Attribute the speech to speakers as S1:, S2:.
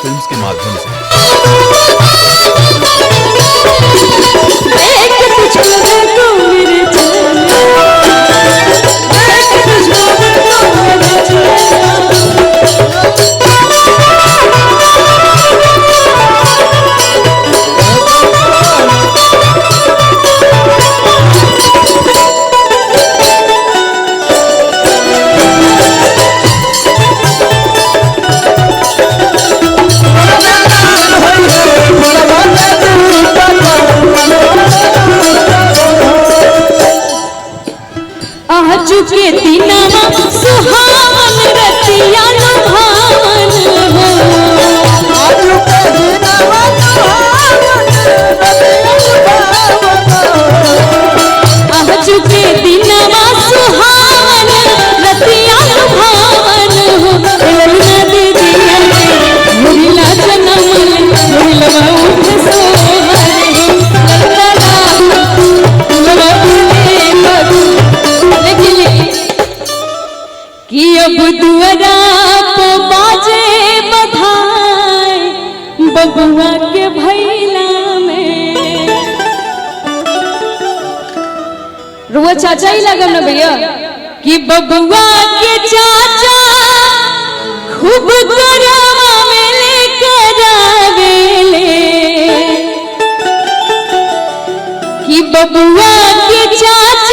S1: Films के माध्यम से।
S2: के दिनवा सुहावन रतिया लुभावन हो,
S3: आज के दिनवा सुहावन रतिया लुभावन,
S2: आज के दिनवा सुहावन रतिया लुभावन हो। नदी दिया मुरिला जन्म मुरिलवा उठ सोहर कि अब दुआरा पे बाजे बधाई बबुआ के भैला में। रुआ चाचा ही लगम ना भैया कि बबुआ के चाचा खूब करावा में लेकर आवेले, कि बबुआ के चाचा